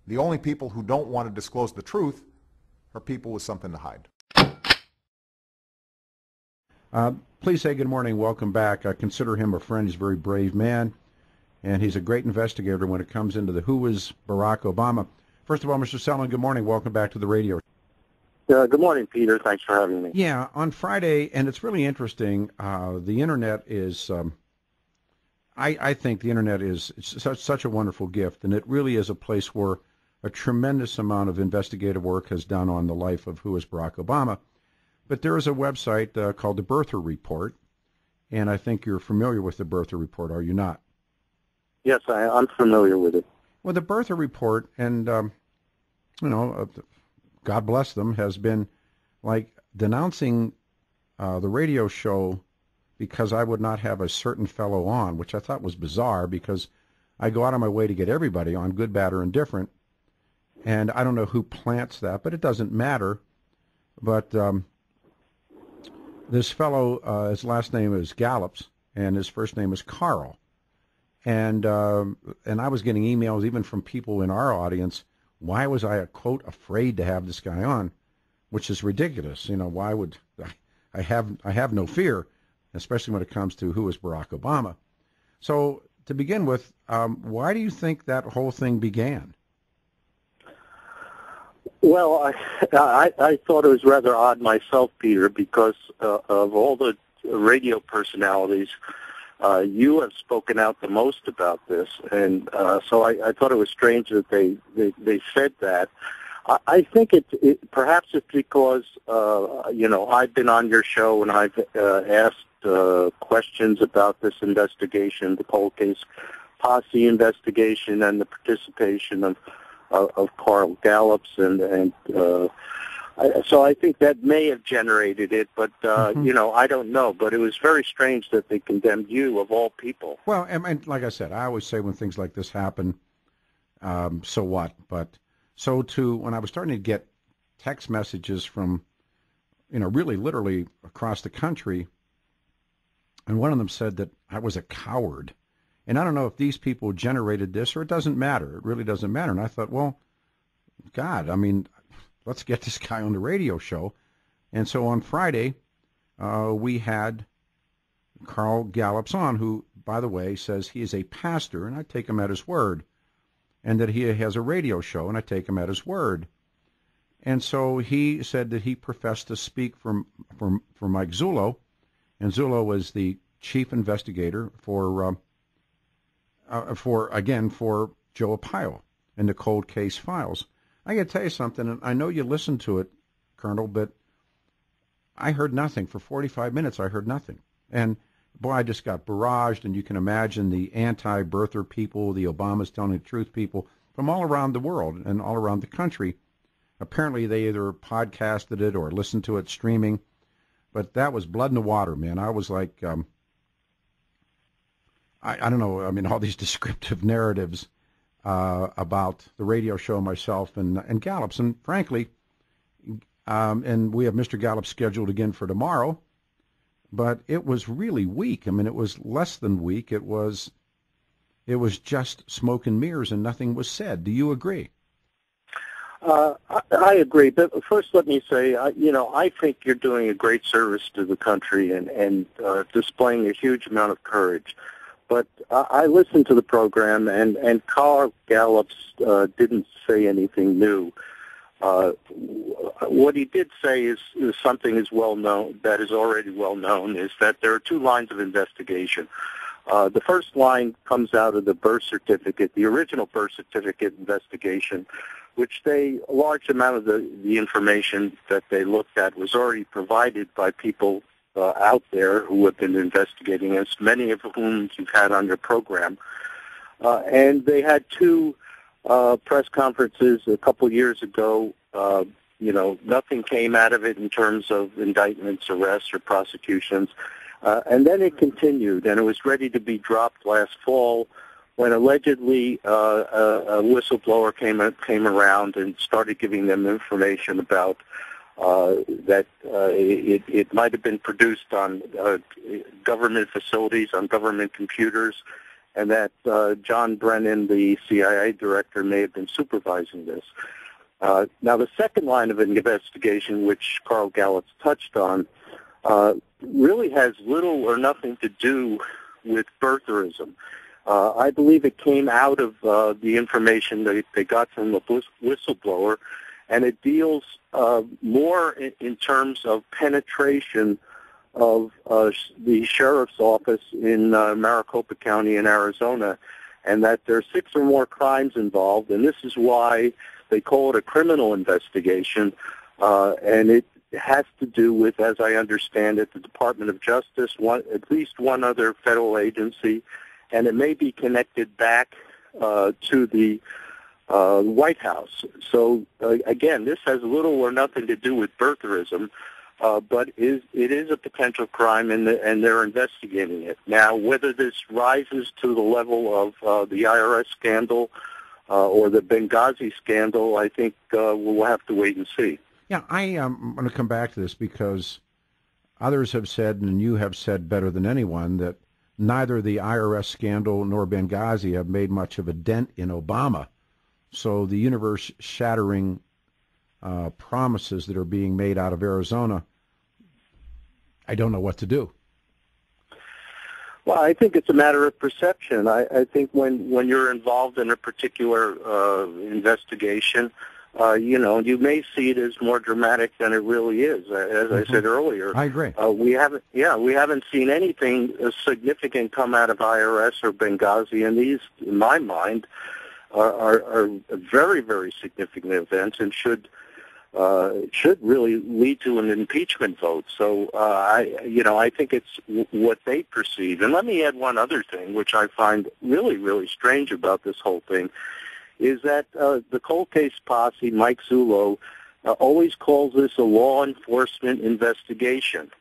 The only people who don't want to disclose the truth are people with something to hide. Please say good morning. Welcome back. I consider him a friend. He's a very brave man, and he's a great investigator when it comes into the who is Barack Obama. First of all, Mr. Sellon, good morning. Welcome back to the radio. Good morning, Peter. Thanks for having me. Yeah, on Friday, and it's really interesting, the Internet is, I think the Internet is such a wonderful gift, and it really is a place where a tremendous amount of investigative work has done on the life of who is Barack Obama. But there is a website called the Birther Report, and I think you're familiar with the Birther Report, are you not? Yes, I'm familiar with it. Well, the Birther Report, and, God bless them, has been like denouncing the radio show because I would not have a certain fellow on, which I thought was bizarre because I go out of my way to get everybody on, good, bad, or indifferent. And I don't know who plants that, but it doesn't matter. But this fellow, his last name is Gallups, and his first name is Carl. And I was getting emails even from people in our audience. Why was I, quote, afraid to have this guy on? Which is ridiculous. You know, why would I have no fear, especially when it comes to who is Barack Obama. So to begin with, why do you think that whole thing began? Well, I thought it was rather odd myself, Peter, because of all the radio personalities, you have spoken out the most about this, and so I thought it was strange that they said that. I think perhaps it's because I've been on your show and I've asked questions about this investigation, the cold case posse investigation, and the participation of Carl Gallups, and so I think that may have generated it, but I don't know. But it was very strange that they condemned you, of all people. Well, and like I said, I always say when things like this happen, so what? But so too, when I was starting to get text messages from, really literally across the country, and one of them said that I was a coward. And I don't know if these people generated this or it doesn't matter. It really doesn't matter. And I thought, well, God, I mean, let's get this guy on the radio show. And so on Friday, we had Carl Gallups on, who, by the way, says he is a pastor, and I take him at his word, and that he has a radio show, and I take him at his word. And so he said that he professed to speak for Mike Zullo, and Zullo was the chief investigator for Joe Arpaio in the cold case files. I got to tell you something, and I know you listened to it, Colonel, but I heard nothing. For 45 minutes, I heard nothing. And, boy, I just got barraged, and you can imagine the anti-birther people, the Obamas telling the truth people from all around the world and all around the country. Apparently, they either podcasted it or listened to it streaming, but that was blood in the water, man. I was like, I don't know, I mean, all these descriptive narratives about the radio show, myself, and Gallups. And frankly, and we have Mr. Gallup scheduled again for tomorrow, but it was really weak. I mean, it was less than weak. It was just smoke and mirrors and nothing was said. Do you agree? I agree, but first let me say, I think you're doing a great service to the country and displaying a huge amount of courage. But I listened to the program, and Carl Gallups didn't say anything new. What he did say is something is well known, that is already well known, is that there are two lines of investigation. The first line comes out of the birth certificate, the original birth certificate investigation, which a large amount of the information that they looked at was already provided by people out there who have been investigating us, many of whom you've had on your program. And they had two press conferences a couple years ago. Nothing came out of it in terms of indictments, arrests, or prosecutions. And then it continued, and it was ready to be dropped last fall when allegedly a whistleblower came around and started giving them information about that it might have been produced on government facilities, on government computers, and that John Brennan, the CIA director, may have been supervising this. Now, the second line of investigation, which Carl Gallup's touched on, really has little or nothing to do with birtherism. I believe it came out of the information that they got from the whistleblower, and it deals more in terms of penetration of the sheriff's office in Maricopa County in Arizona, and that there are 6 or more crimes involved, and this is why they call it a criminal investigation, and it has to do with, as I understand it, the Department of Justice, at least one other federal agency, and it may be connected back to the White House. So, again, this has little or nothing to do with birtherism, but it is a potential crime, and they're investigating it. Now, whether this rises to the level of the IRS scandal or the Benghazi scandal, I think we'll have to wait and see. Yeah, I am going to come back to this because others have said, and you have said better than anyone, that neither the IRS scandal nor Benghazi have made much of a dent in Obama. So the universe-shattering promises that are being made out of Arizona, I don't know what to do. Well, I think it's a matter of perception. I think when you're involved in a particular investigation, you may see it as more dramatic than it really is. As I said earlier, I agree. We haven't seen anything significant come out of IRS or Benghazi, and these, in my mind, are very, very significant events and should really lead to an impeachment vote. So I think it's what they perceive. And let me add one other thing, which I find really, really strange about this whole thing, is that the cold case posse, Mike Zullo, always calls this a law enforcement investigation.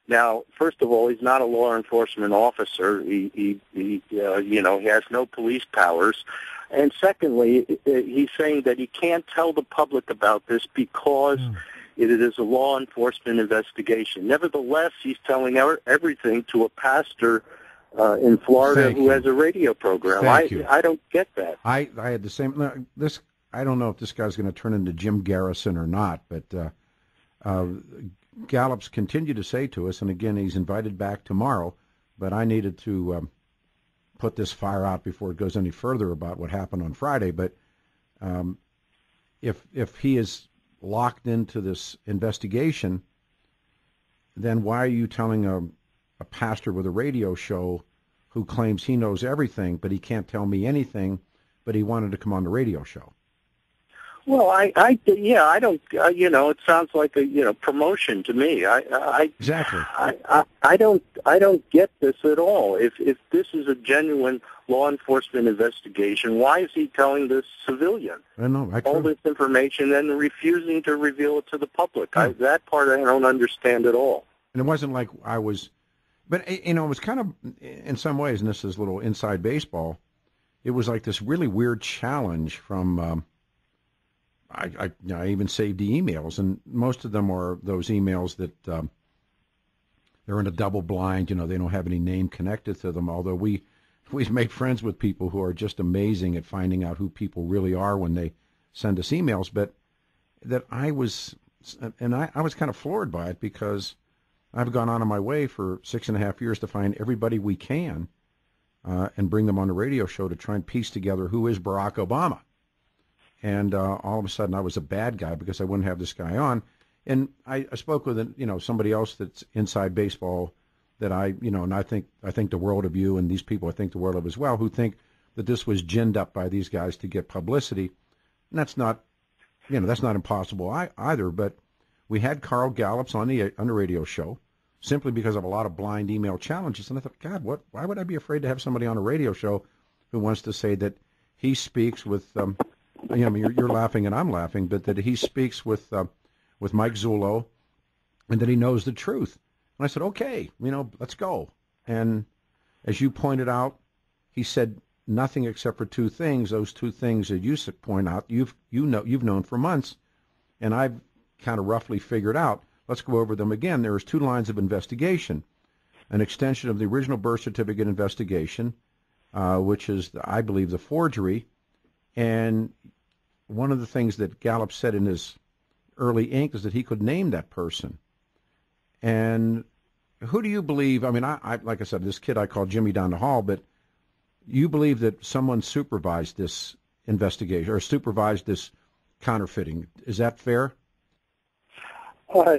Now, first of all, he's not a law enforcement officer. He has no police powers. And secondly, he's saying that he can't tell the public about this because it is a law enforcement investigation. Nevertheless, he's telling everything to a pastor in Florida who has a radio program. I don't get that. I had the same. I don't know if this guy's going to turn into Jim Garrison or not, but Gallup's continued to say to us, and again, he's invited back tomorrow, but I needed to put this fire out before it goes any further about what happened on Friday. But if he is locked into this investigation, then why are you telling a pastor with a radio show who claims he knows everything, but he can't tell me anything, but he wanted to come on the radio show? Well, I don't, it sounds like a, promotion to me. Exactly. I don't get this at all. If this is a genuine law enforcement investigation, why is he telling this civilian all this information and refusing to reveal it to the public? That part I don't understand at all. And it wasn't like I was, but it was kind of, in some ways, and this is a little inside baseball, it was like this really weird challenge from. I even saved the emails, and most of them are those emails that they're in a double blind. They don't have any name connected to them. Although we've made friends with people who are just amazing at finding out who people really are when they send us emails. But that I was kind of floored by it because I've gone on my way for 6.5 years to find everybody we can and bring them on the radio show to try and piece together who is Barack Obama. And all of a sudden, I was a bad guy because I wouldn't have this guy on. And I spoke with somebody else that's inside baseball that and I think the world of you, and these people I think the world of as well, who think that this was ginned up by these guys to get publicity. And that's not impossible either. But we had Carl Gallup's on the radio show simply because of a lot of blind email challenges. And I thought, God, why would I be afraid to have somebody on a radio show who wants to say that he speaks with you're laughing and I'm laughing, but that he speaks with Mike Zullo, and that he knows the truth. And I said, okay, let's go. And as you pointed out, he said nothing except for 2 things. Those 2 things that you point out, you've known for months, and I've kind of roughly figured out. Let's go over them again. There's 2 lines of investigation: an extension of the original birth certificate investigation, which is, I believe, the forgery. And one of the things that Gallup said in his early ink is that he could name that person. And who do you believe? I mean, I like I said, this kid I call Jimmy down the hall, but you believe that someone supervised this investigation or supervised this counterfeiting. Is that fair?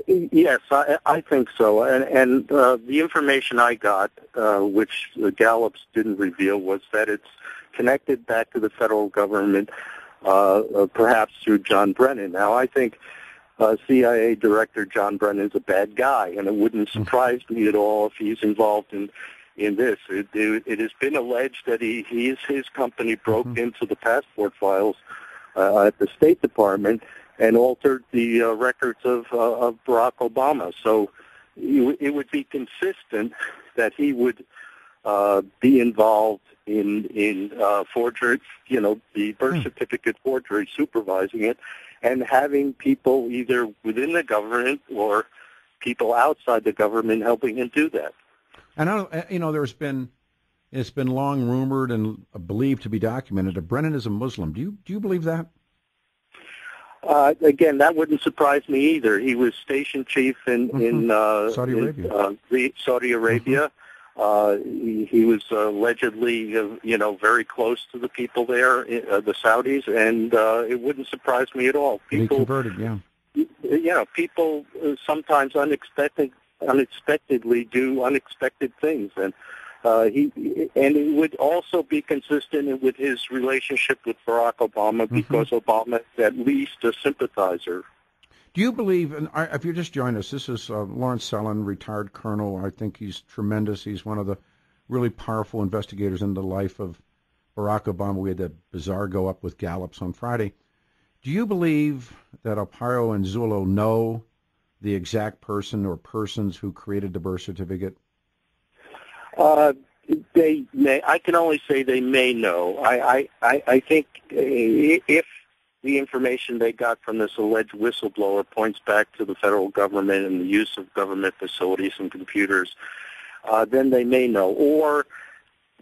Yes, I think so. And the information I got, which the Gallups didn't reveal, was that it's connected back to the federal government, perhaps through John Brennan. Now, I think CIA Director John Brennan is a bad guy, and it wouldn't surprise me at all if he's involved in this. It has been alleged that his company broke into the passport files at the State Department and altered the records of Barack Obama. So it would be consistent that he would be involved in forgery, the birth certificate forgery, supervising it, and having people either within the government or people outside the government helping him do that. And it's been long rumored and believed to be documented that Brennan is a Muslim. Do you believe that? Again, that wouldn't surprise me either. He was station chief in Saudi Arabia. Saudi Arabia. He was allegedly, very close to the people there, the Saudis, and it wouldn't surprise me at all. He converted, yeah. People sometimes unexpectedly do unexpected things, and it would also be consistent with his relationship with Barack Obama, because Obama is at least a sympathizer. Do you believe, and if you just joined us, this is Lawrence Sellin, retired colonel. I think he's tremendous. He's one of the really powerful investigators in the life of Barack Obama. We had that bizarre go up with Gallups on Friday. Do you believe that Arpaio and Zullo know the exact person or persons who created the birth certificate? They may. I can only say they may know. I think if the information they got from this alleged whistleblower points back to the federal government and the use of government facilities and computers, then they may know. Or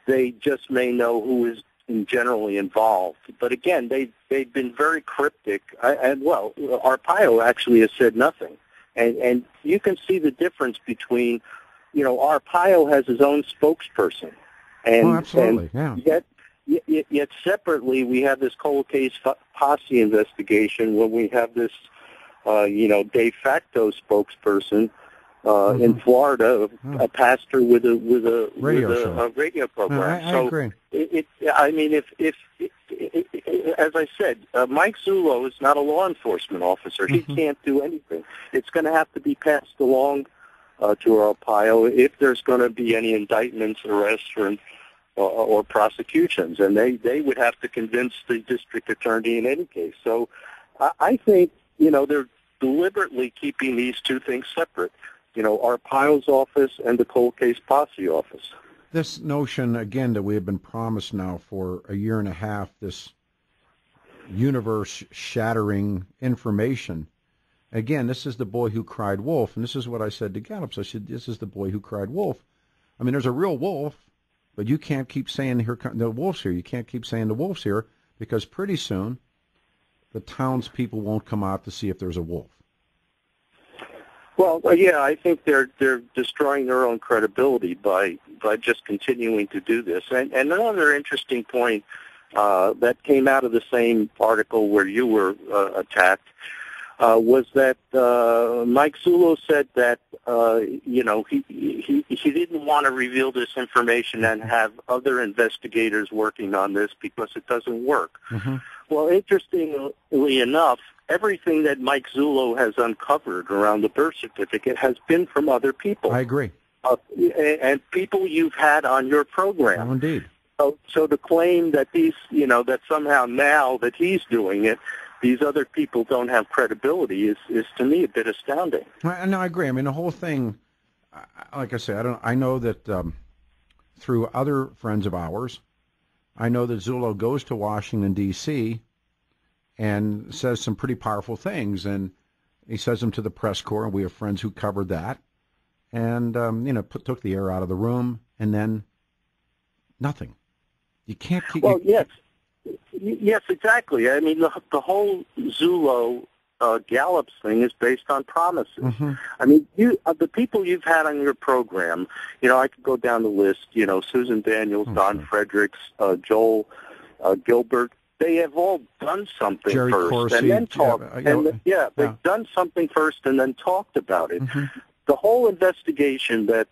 they just may know who is generally involved. But again, they've been very cryptic. Arpaio actually has said nothing. And you can see the difference between, Arpaio has his own spokesperson. And, absolutely, yeah. Yet separately, we have this cold case posse investigation where we have this, de facto sponsor in Florida, a pastor with a radio program. I agree. If as I said, Mike Zullo is not a law enforcement officer. He can't do anything. It's going to have to be passed along to Arpaio if there's going to be any indictments, arrests, or prosecutions, and they would have to convince the district attorney in any case. So I think, they're deliberately keeping these two things separate, Arpaio's office and the cold case posse office. This notion, again, that we have been promised now for a year and a half, this universe-shattering information. Again, this is the boy who cried wolf, and this is what I said to Gallups. I said, this is the boy who cried wolf. I mean, there's a real wolf, but you can't keep saying the wolf's here. You can't keep saying the wolf's here, because pretty soon the townspeople won't come out to see if there's a wolf. Well, yeah, I think they're destroying their own credibility by just continuing to do this. And another interesting point that came out of the same article where you were attacked was that Mike Zullo said that he didn't want to reveal this information and have other investigators working on this because it doesn't work. Well, interestingly enough, everything that Mike Zullo has uncovered around the birth certificate has been from other people. I agree. And people you've had on your program. Oh, indeed. So to claim that that somehow now that he's doing it, these other people don't have credibility is to me a bit astounding. No, I agree. I mean, the whole thing, like I say, I know that through other friends of ours, I know that Zullo goes to Washington, D.C., and says some pretty powerful things, and he says them to the press corps, and we have friends who covered that, and took the air out of the room, and then nothing. You can't keep... Well, yes. Yes, exactly. I mean, the whole Zulo Gallups thing is based on promises. Mm-hmm. I mean, the people you've had on your program, I could go down the list, Susan Daniels, Don Fredericks, Joel Gilbert, they have all done something Jerry first Corsi, and then talked. They've done something first and then talked about it. Mm-hmm. The whole investigation that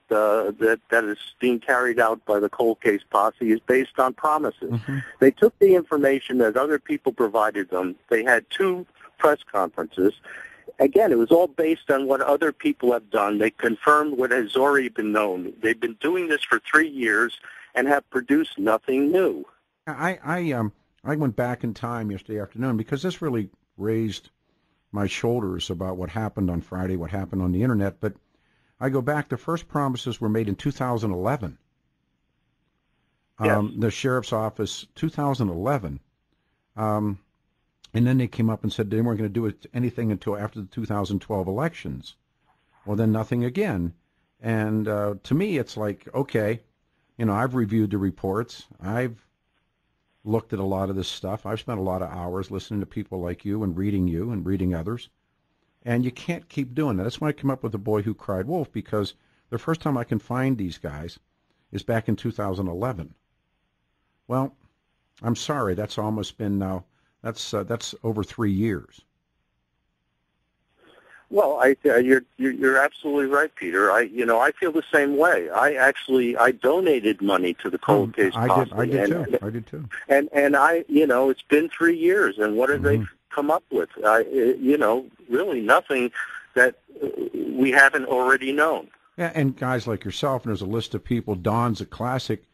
is being carried out by the cold case posse is based on promises. Mm-hmm. They took the information that other people provided them. They had 2 press conferences. Again, it was all based on what other people have done. They confirmed what has already been known. They've been doing this for 3 years and have produced nothing new. I went back in time yesterday afternoon because this really raised my shoulders about what happened on Friday, what happened on the internet. But I go back, the first promises were made in 2011. Yes. The sheriff's office, 2011. And then they came up and said they weren't going to do anything until after the 2012 elections. Well, then nothing again. And to me, it's like, okay, I've reviewed the reports. I've looked at a lot of this stuff. I've spent a lot of hours listening to people like you and reading others. And you can't keep doing that. That's why I came up with The Boy Who Cried Wolf, because the first time I can find these guys is back in 2011. Well, I'm sorry. That's almost been now. That's over 3 years. Well, you're absolutely right, Peter. I feel the same way. I donated money to the cold case posse. I did too. And it's been 3 years, and what have they come up with? Really nothing that we haven't already known. Yeah, and guys like yourself, and there's a list of people. Don's a classic.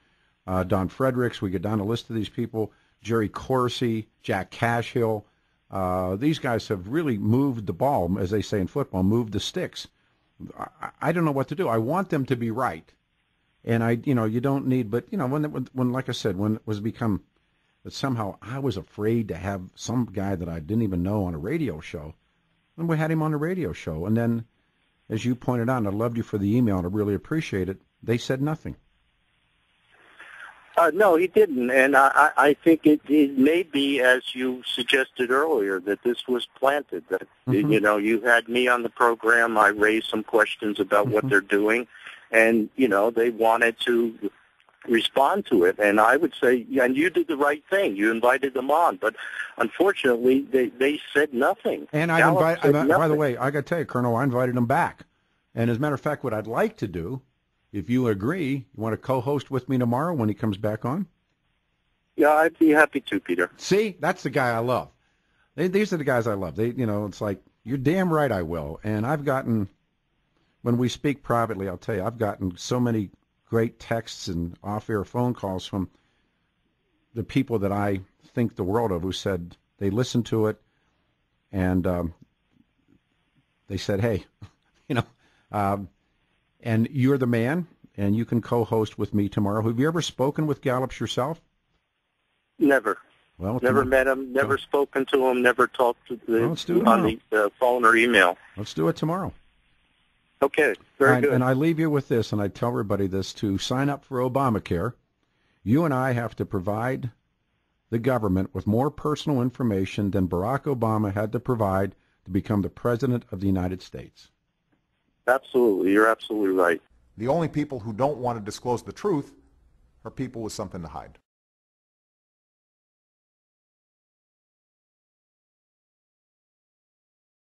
Don Fredericks. We get down a list of these people. Jerry Corsi, Jack Cashill. These guys have really moved the ball, as they say in football, moved the sticks. I don't know what to do. I want them to be right, and you don't need. But when like I said, when it was become that somehow I was afraid to have some guy that I didn't even know on a radio show, and we had him on the radio show, and then, as you pointed out, and I loved you for the email, and I really appreciate it. They said nothing. No, he didn't, and I think it may be, as you suggested earlier, that this was planted, that, you had me on the program, I raised some questions about what they're doing, and, they wanted to respond to it, and I would say, and you did the right thing, you invited them on, but unfortunately, they said nothing. And by the way, I got to tell you, Colonel, I invited them back, and as a matter of fact, what I'd like to do, if you agree, you want to co-host with me tomorrow when he comes back on? Yeah, I'd be happy to, Peter. See, that's the guy I love. These are the guys I love. It's like, you're damn right I will. And I've gotten, when we speak privately, I'll tell you, I've gotten so many great texts and off-air phone calls from the people that I think the world of, who said they listened to it and they said, hey, and you're the man, and you can co-host with me tomorrow. Have you ever spoken with Gallups yourself? Never. Well, never met him, never spoken to him, never talked to on the phone or email. Let's do it tomorrow. Okay, very good. And I leave you with this, and I tell everybody this, to sign up for Obamacare. You and I have to provide the government with more personal information than Barack Obama had to provide to become the President of the United States. Absolutely. You're absolutely right. The only people who don't want to disclose the truth are people with something to hide.